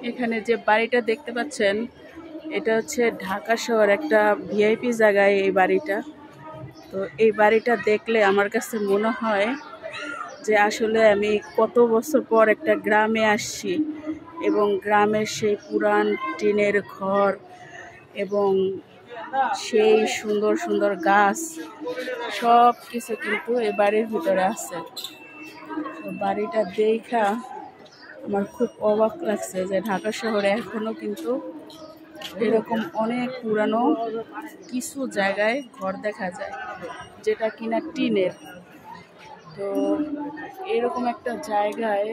এখানে যে বাড়িটা দেখতে পাচ্ছেন এটা হচ্ছে ঢাকা শহর একটা ভিআইপি জায়গায় এই বাড়িটা। তো এই বাড়িটা দেখলে আমার কাছে মনে হয় যে আসলে আমি কত বছর পর একটা গ্রামে আসছি এবং গ্রামের সেই পুরান টিনের ঘর এবং সেই সুন্দর সুন্দর গাছ সব কিছু কিন্তু এই বাড়ির ভিতরে আছে। তো বাড়িটা দেখা আমার খুব অবাক লাগছে যে ঢাকা শহরে এখনো কিন্তু এরকম অনেক পুরানো কিছু জায়গায় ঘর দেখা যায় যেটা কিনা টিনের। তো এরকম একটা জায়গায়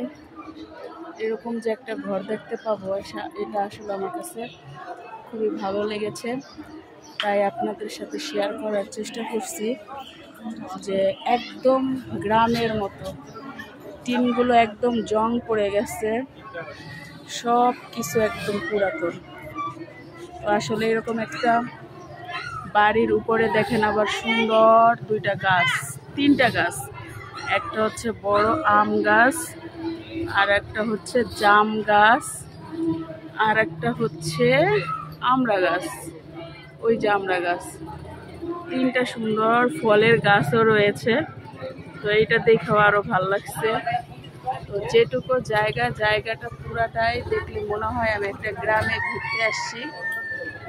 এরকম যে একটা ঘর দেখতে পাবো এটা আসলে আমার কাছে খুবই ভালো লেগেছে, তাই আপনাদের সাথে শেয়ার করার চেষ্টা করছি যে একদম গ্রামের মতো টিনগুলো একদম জং পড়ে গেছে, সব কিছু একদম পুরাতন। তো আসলে এরকম একটা বাড়ির উপরে দেখেন আবার সুন্দর তিনটা গাছ, একটা হচ্ছে বড় আম গাছ, আর একটা হচ্ছে জাম গাছ, আর একটা হচ্ছে আমড়া গাছ, ওই জামড়া গাছ, তিনটা সুন্দর ফলের গাছও রয়েছে। তো এইটা দেখেও আরো ভালো লাগছে। তো যেটুকু জায়গাটা পুরাটাই দেখলে মনে হয় আমি একটা গ্রামে ঘুরতে আসছি।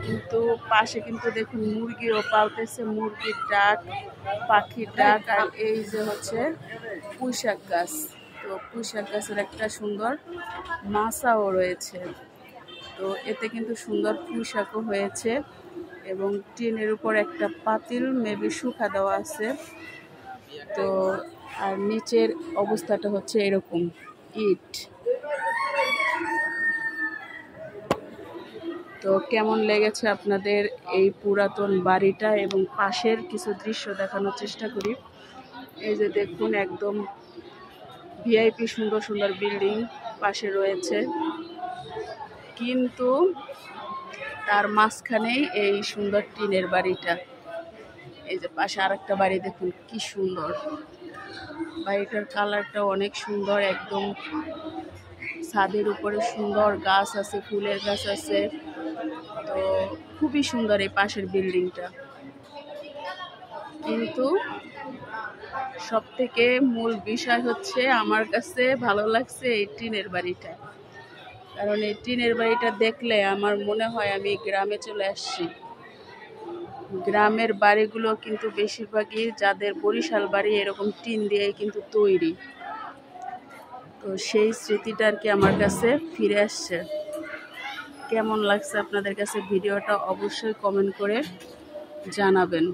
কিন্তু পাশে কিন্তু দেখুন মুরগিও পালতেছে, মুরগির ডাক, পাখির ডাক, আর এই যে হচ্ছে পুঁইশাক গাছ। তো পুঁইশাক গাছের একটা সুন্দর মাচাও রয়েছে। তো এতে কিন্তু সুন্দর পুঁইশাকও হয়েছে এবং টিনের উপর একটা পাতিল মেবি শুকা দেওয়া আছে। তো আর নিচের অবস্থাটা হচ্ছে এরকম ইট। তো কেমন লেগেছে আপনাদের এই পুরাতন বাড়িটা এবং পাশের কিছু দৃশ্য দেখানোর চেষ্টা করি। এই যে দেখুন একদম ভিআইপি সুন্দর সুন্দর বিল্ডিং পাশে রয়েছে, কিন্তু তার মাঝখানেই এই সুন্দর টিনের বাড়িটা। এই যে পাশে আরেকটা বাড়ি দেখুন কি সুন্দর, বাড়িটার কালারটা অনেক সুন্দর, একদম ছাদের উপরে সুন্দর গাছ আছে, ফুলের গাছ আছে। তো খুবই সুন্দর এই পাশের বিল্ডিংটা, কিন্তু সব থেকে মূল বিষয় হচ্ছে আমার কাছে ভালো লাগছে এই টিনের বাড়িটা। কারণ এই টিনের বাড়িটা দেখলে আমার মনে হয় আমি গ্রামে চলে আসছি। গ্রামের বাড়িগুলো কিন্তু বেশিরভাগই যাদের বরিশাল বাড়ি এরকম টিন দিয়ে কিন্তু তৈরি। তো সেই স্মৃতিটা আর কি আমার কাছে ফিরে আসছে। কেমন লাগছে আপনাদের কাছে ভিডিওটা অবশ্যই কমেন্ট করে জানাবেন।